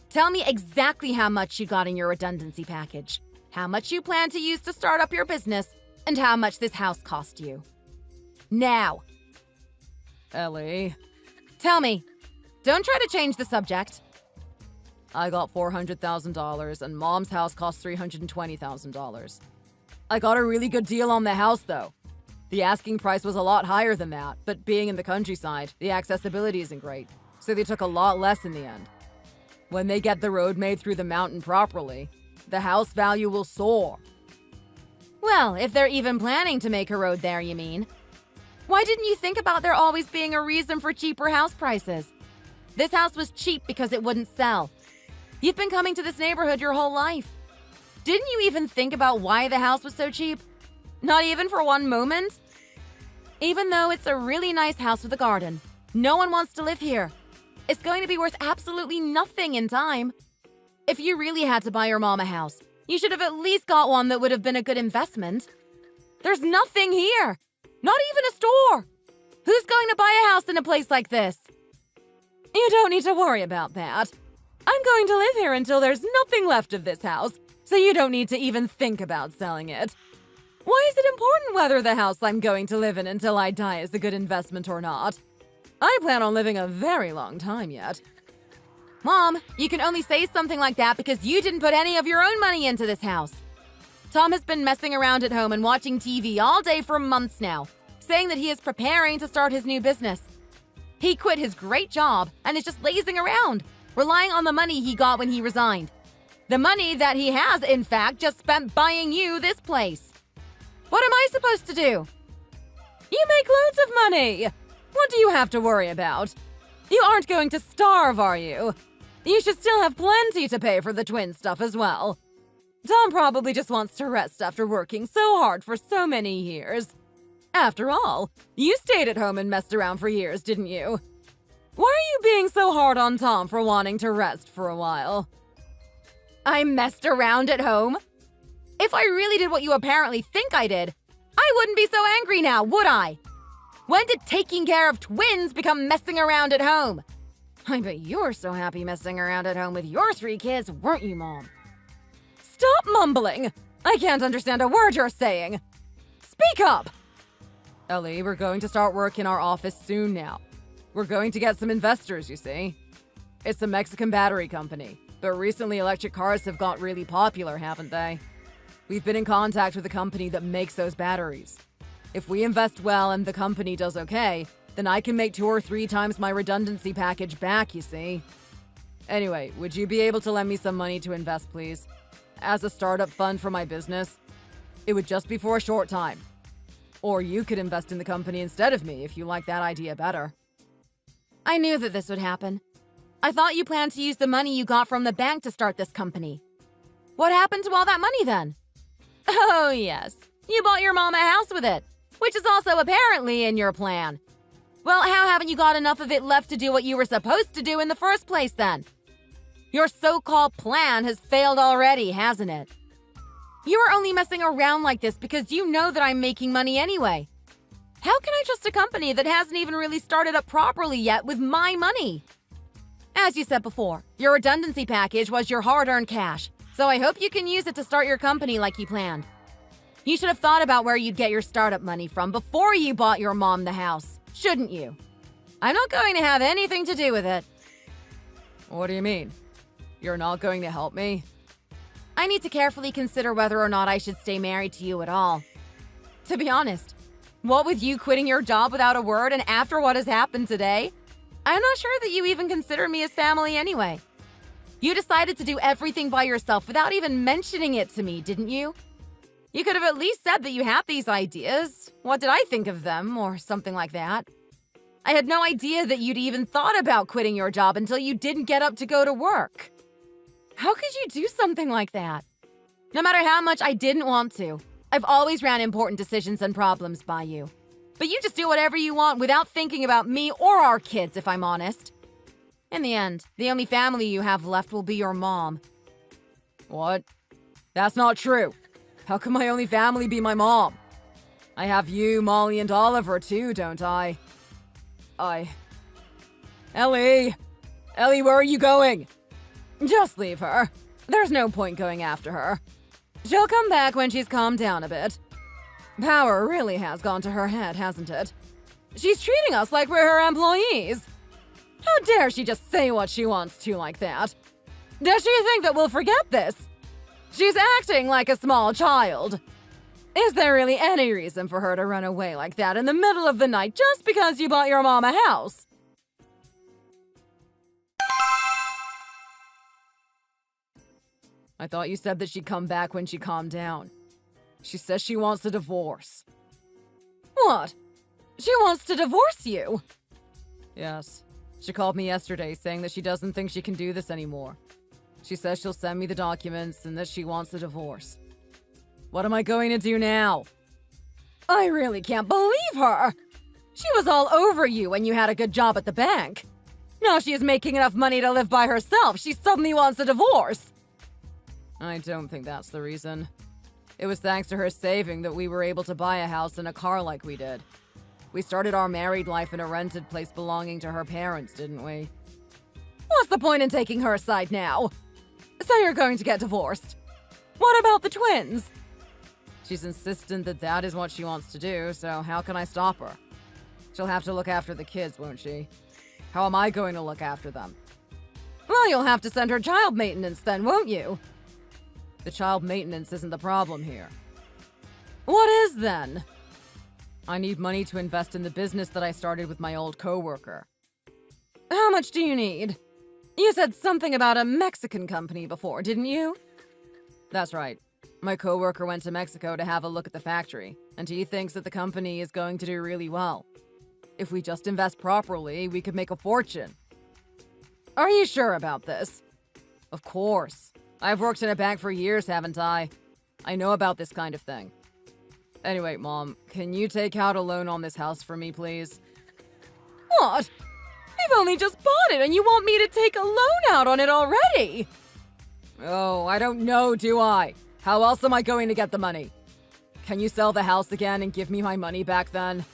Tell me exactly how much you got in your redundancy package, how much you plan to use to start up your business, and how much this house cost you. Now. Ellie... Tell me. Don't try to change the subject. I got $400,000 and Mom's house cost $320,000. I got a really good deal on the house, though. The asking price was a lot higher than that, but being in the countryside, the accessibility isn't great, so they took a lot less in the end. When they get the road made through the mountain properly, the house value will soar. Well, if they're even planning to make a road there, you mean? Why didn't you think about there always being a reason for cheaper house prices? This house was cheap because it wouldn't sell. You've been coming to this neighborhood your whole life. Didn't you even think about why the house was so cheap? Not even for one moment? Even though it's a really nice house with a garden, no one wants to live here. It's going to be worth absolutely nothing in time. If you really had to buy your mom a house, you should have at least got one that would have been a good investment. There's nothing here. Not even a store. Who's going to buy a house in a place like this? You don't need to worry about that. I'm going to live here until there's nothing left of this house, so you don't need to even think about selling it. Why is it important whether the house I'm going to live in until I die is a good investment or not? I plan on living a very long time yet. Mom, you can only say something like that because you didn't put any of your own money into this house. Tom has been messing around at home and watching TV all day for months now, saying that he is preparing to start his new business. He quit his great job and is just lazing around, relying on the money he got when he resigned. The money that he has, in fact, just spent buying you this place. What am I supposed to do? You make loads of money! What do you have to worry about? You aren't going to starve, are you? You should still have plenty to pay for the twin stuff as well. Tom probably just wants to rest after working so hard for so many years. After all, you stayed at home and messed around for years, didn't you? Why are you being so hard on Tom for wanting to rest for a while? I messed around at home? If I really did what you apparently think I did, I wouldn't be so angry now, would I? When did taking care of twins become messing around at home? I bet you were so happy messing around at home with your 3 kids, weren't you, Mom? Stop mumbling! I can't understand a word you're saying! Speak up! Ellie, we're going to start work in our office soon now. We're going to get some investors, you see. It's a Mexican battery company, but recently electric cars have got really popular, haven't they? We've been in contact with a company that makes those batteries. If we invest well and the company does okay, then I can make 2 or 3 times my redundancy package back, you see. Anyway, would you be able to lend me some money to invest, please? As a startup fund for my business? It would just be for a short time. Or you could invest in the company instead of me if you like that idea better. I knew that this would happen. I thought you planned to use the money you got from the bank to start this company. What happened to all that money then? Oh, yes. You bought your mom a house with it, which is also apparently in your plan. Well, how haven't you got enough of it left to do what you were supposed to do in the first place then? Your so-called plan has failed already, hasn't it? You are only messing around like this because you know that I'm making money anyway. How can I trust a company that hasn't even really started up properly yet with my money? As you said before, your redundancy package was your hard-earned cash, so I hope you can use it to start your company like you planned. You should have thought about where you'd get your startup money from before you bought your mom the house, shouldn't you? I'm not going to have anything to do with it. What do you mean? You're not going to help me? I need to carefully consider whether or not I should stay married to you at all. To be honest, what with you quitting your job without a word and after what has happened today, I'm not sure that you even consider me as family anyway. You decided to do everything by yourself without even mentioning it to me, didn't you? You could have at least said that you had these ideas. What did I think of them, or something like that? I had no idea that you'd even thought about quitting your job until you didn't get up to go to work. How could you do something like that? No matter how much I didn't want to, I've always ran important decisions and problems by you. But you just do whatever you want without thinking about me or our kids, if I'm honest. In the end, the only family you have left will be your mom. What? That's not true. How can my only family be my mom? I have you, Molly, and Oliver too, don't I? Ellie! Ellie, where are you going? Just leave her. There's no point going after her. She'll come back when she's calmed down a bit. Power really has gone to her head, hasn't it? She's treating us like we're her employees. How dare she just say what she wants to like that? Does she think that we'll forget this? She's acting like a small child. Is there really any reason for her to run away like that in the middle of the night just because you bought your mom a house? I thought you said that she'd come back when she calmed down. She says she wants a divorce. What? She wants to divorce you? Yes. She called me yesterday saying that she doesn't think she can do this anymore. She says she'll send me the documents and that she wants a divorce. What am I going to do now? I really can't believe her! She was all over you when you had a good job at the bank. Now she is making enough money to live by herself. She suddenly wants a divorce. I don't think that's the reason. It was thanks to her saving that we were able to buy a house and a car like we did. We started our married life in a rented place belonging to her parents, didn't we? What's the point in taking her side now? So you're going to get divorced. What about the twins? She's insistent that that is what she wants to do, so how can I stop her? She'll have to look after the kids, won't she? How am I going to look after them? Well, you'll have to send her child maintenance then, won't you? The child maintenance isn't the problem here. What is then? I need money to invest in the business that I started with my old coworker. How much do you need? You said something about a Mexican company before, didn't you? That's right. My coworker went to Mexico to have a look at the factory, and he thinks that the company is going to do really well. If we just invest properly, we could make a fortune. Are you sure about this? Of course. I've worked in a bank for years, haven't I? I know about this kind of thing. Anyway, Mom, can you take out a loan on this house for me, please? What? I've only just bought it and you want me to take a loan out on it already? Oh, I don't know, do I? How else am I going to get the money? Can you sell the house again and give me my money back then?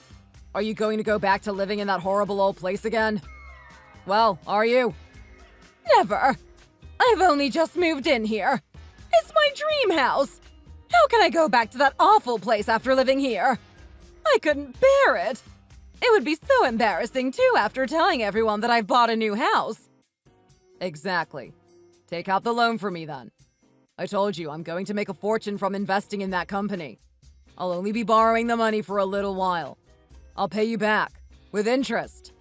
Are you going to go back to living in that horrible old place again? Well, are you? Never. I've only just moved in here. It's my dream house. How can I go back to that awful place after living here? I couldn't bear it. It would be so embarrassing, too, after telling everyone that I've bought a new house. Exactly. Take out the loan for me, then. I told you, I'm going to make a fortune from investing in that company. I'll only be borrowing the money for a little while. I'll pay you back, with interest.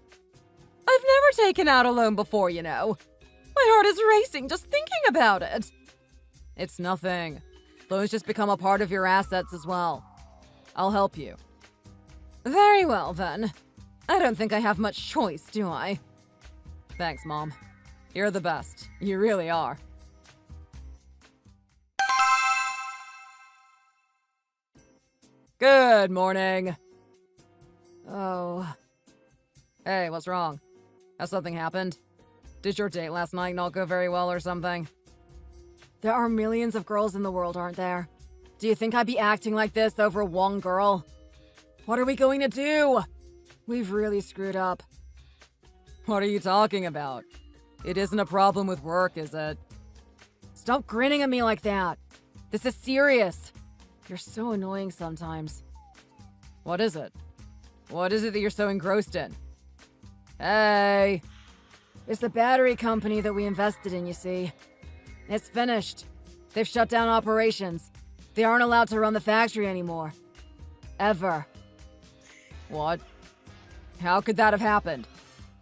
I've never taken out a loan before, you know. My heart is racing just thinking about it. It's nothing. Loans just become a part of your assets as well. I'll help you. Very well, then. I don't think I have much choice, do I? Thanks, Mom. You're the best. You really are. Good morning. Oh. Hey, what's wrong? Has something happened? Did your date last night not go very well or something? There are millions of girls in the world, aren't there? Do you think I'd be acting like this over one girl? What are we going to do? We've really screwed up. What are you talking about? It isn't a problem with work, is it? Stop grinning at me like that. This is serious. You're so annoying sometimes. What is it? What is it that you're so engrossed in? Hey! It's the battery company that we invested in, you see. It's finished. They've shut down operations. They aren't allowed to run the factory anymore. Ever. What? How could that have happened?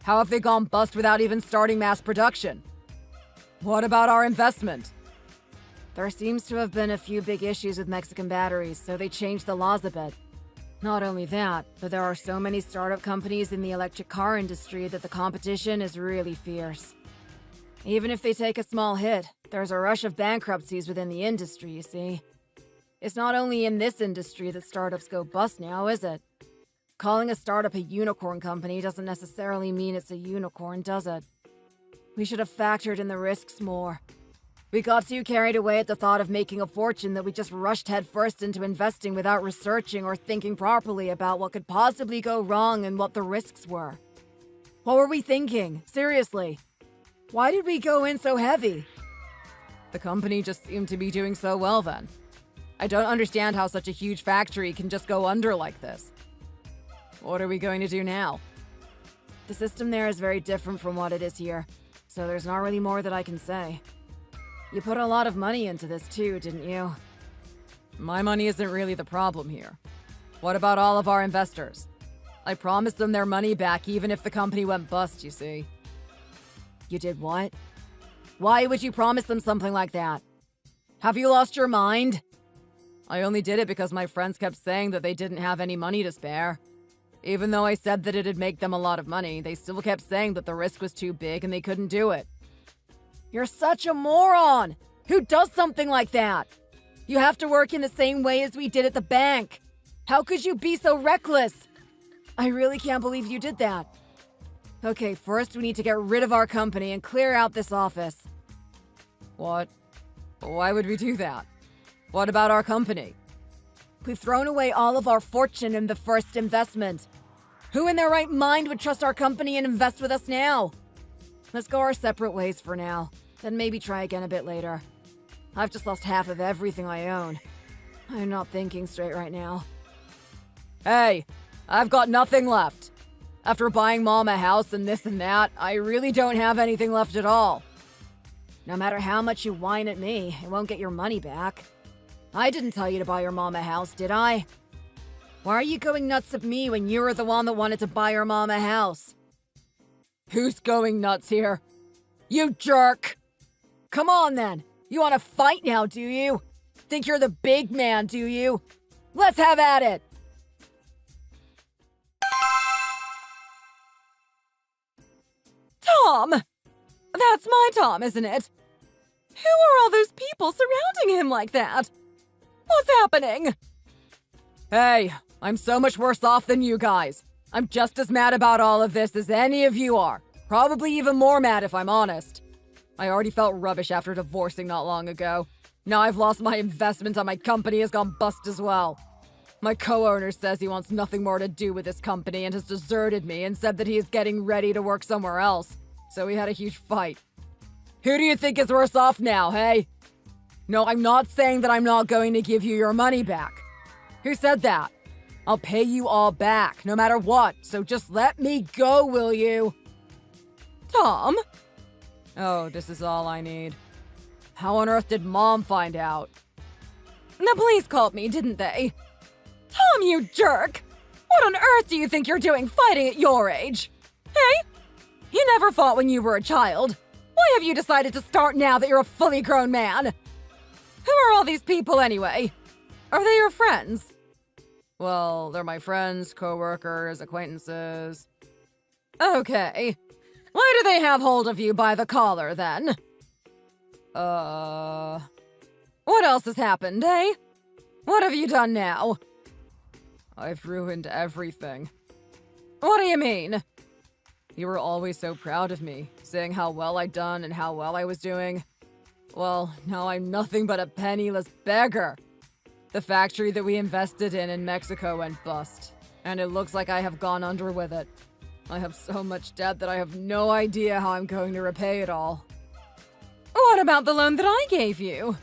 How have they gone bust without even starting mass production? What about our investment? There seems to have been a few big issues with Mexican batteries, so they changed the laws a bit. Not only that, but there are so many startup companies in the electric car industry that the competition is really fierce. Even if they take a small hit, there's a rush of bankruptcies within the industry, you see. It's not only in this industry that startups go bust now, is it? Calling a startup a unicorn company doesn't necessarily mean it's a unicorn, does it? We should have factored in the risks more. We got too carried away at the thought of making a fortune that we just rushed headfirst into investing without researching or thinking properly about what could possibly go wrong and what the risks were. What were we thinking? Seriously. Why did we go in so heavy? The company just seemed to be doing so well then. I don't understand how such a huge factory can just go under like this. What are we going to do now? The system there is very different from what it is here, so there's not really more that I can say. You put a lot of money into this too, didn't you? My money isn't really the problem here. What about all of our investors? I promised them their money back even if the company went bust, you see. You did what? Why would you promise them something like that? Have you lost your mind? I only did it because my friends kept saying that they didn't have any money to spare. Even though I said that it'd make them a lot of money, they still kept saying that the risk was too big and they couldn't do it. You're such a moron! Who does something like that? You have to work in the same way as we did at the bank. How could you be so reckless? I really can't believe you did that. Okay, first we need to get rid of our company and clear out this office. What? Why would we do that? What about our company? We've thrown away all of our fortune in the first investment. Who in their right mind would trust our company and invest with us now? Let's go our separate ways for now, then maybe try again a bit later. I've just lost half of everything I own. I'm not thinking straight right now. Hey, I've got nothing left. After buying Mom a house and this and that, I really don't have anything left at all. No matter how much you whine at me, it won't get your money back. I didn't tell you to buy your mom a house, did I? Why are you going nuts at me when you were the one that wanted to buy your mom a house? Who's going nuts here? You jerk! Come on then! You want to fight now, do you? Think you're the big man, do you? Let's have at it! Tom! That's my Tom, isn't it? Who are all those people surrounding him like that? What's happening? Hey, I'm so much worse off than you guys. I'm just as mad about all of this as any of you are. Probably even more mad if I'm honest. I already felt rubbish after divorcing not long ago. Now I've lost my investment and my company has gone bust as well. My co-owner says he wants nothing more to do with this company and has deserted me and said that he is getting ready to work somewhere else. So we had a huge fight. Who do you think is worse off now, hey? No, I'm not saying that I'm not going to give you your money back. Who said that? I'll pay you all back, no matter what, so just let me go, will you? Tom? Oh, this is all I need. How on earth did Mom find out? The police called me, didn't they? Tom, you jerk! What on earth do you think you're doing fighting at your age? Hey? You never fought when you were a child. Why have you decided to start now that you're a fully grown man? Who are all these people anyway? Are they your friends? Well, they're my friends, co-workers, acquaintances. Okay. Why do they have hold of you by the collar, then? What else has happened, eh? What have you done now? I've ruined everything. What do you mean? You were always so proud of me, saying how well I'd done and how well I was doing. Well, now I'm nothing but a penniless beggar. The factory that we invested in Mexico went bust, and it looks like I have gone under with it. I have so much debt that I have no idea how I'm going to repay it all. What about the loan that I gave you?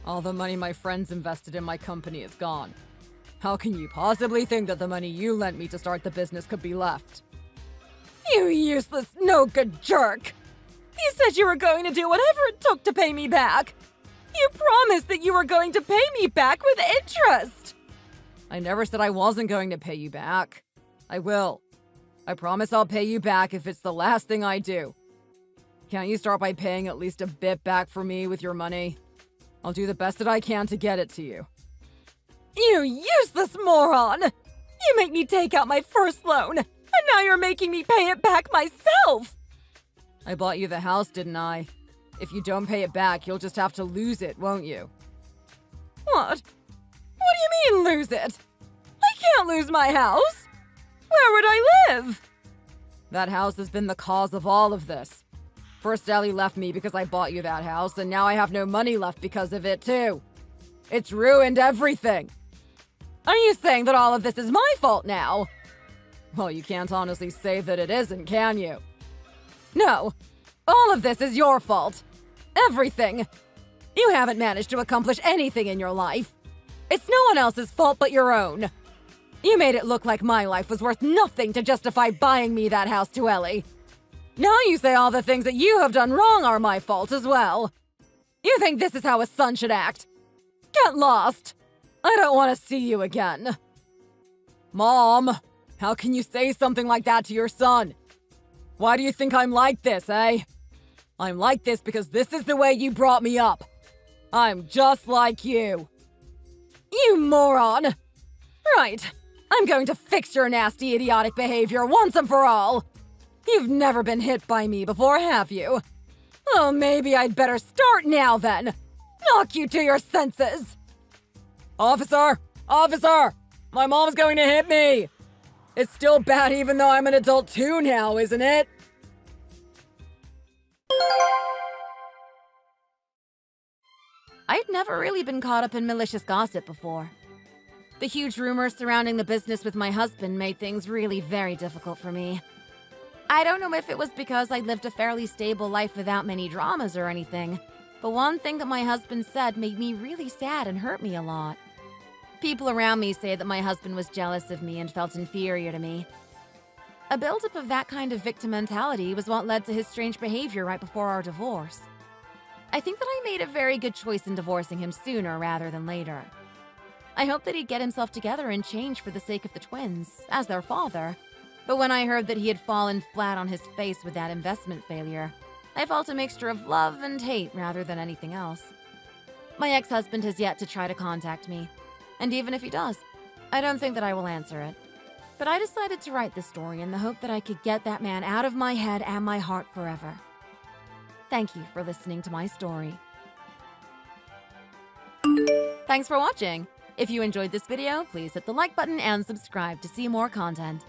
All the money my friends invested in my company is gone. How can you possibly think that the money you lent me to start the business could be left? You useless, no-good jerk! You said you were going to do whatever it took to pay me back! You promised that you were going to pay me back with interest! I never said I wasn't going to pay you back. I will. I promise I'll pay you back if it's the last thing I do. Can't you start by paying at least a bit back for me with your money? I'll do the best that I can to get it to you. You useless moron! You make me take out my first loan, and now you're making me pay it back myself! I bought you the house, didn't I? If you don't pay it back, you'll just have to lose it, won't you? What? What do you mean, lose it? I can't lose my house! Where would I live? That house has been the cause of all of this. First, Ellie left me because I bought you that house, and now I have no money left because of it, too. It's ruined everything. Are you saying that all of this is my fault now? Well, you can't honestly say that it isn't, can you? No. All of this is your fault. Everything. You haven't managed to accomplish anything in your life. It's no one else's fault but your own. You made it look like my life was worth nothing to justify buying me that house to Ellie. Now you say all the things that you have done wrong are my fault as well. You think this is how a son should act? Get lost. I don't want to see you again. Mom, how can you say something like that to your son? Why do you think I'm like this, eh? I'm like this because this is the way you brought me up. I'm just like you. You moron! Right. I'm going to fix your nasty, idiotic behavior once and for all. You've never been hit by me before, have you? Well, maybe I'd better start now then. Knock you to your senses. Officer! Officer! My mom's going to hit me! It's still bad even though I'm an adult too now, isn't it? I'd never really been caught up in malicious gossip before. The huge rumors surrounding the business with my husband made things really very difficult for me. I don't know if it was because I lived a fairly stable life without many dramas or anything, but one thing that my husband said made me really sad and hurt me a lot. People around me say that my husband was jealous of me and felt inferior to me. A buildup of that kind of victim mentality was what led to his strange behavior right before our divorce. I think that I made a very good choice in divorcing him sooner rather than later. I hoped that he'd get himself together and change for the sake of the twins, as their father. But when I heard that he had fallen flat on his face with that investment failure, I felt a mixture of love and hate rather than anything else. My ex-husband has yet to try to contact me, and even if he does, I don't think that I will answer it. But I decided to write this story in the hope that I could get that man out of my head and my heart forever. Thank you for listening to my story. Thanks for watching! If you enjoyed this video, please hit the like button and subscribe to see more content.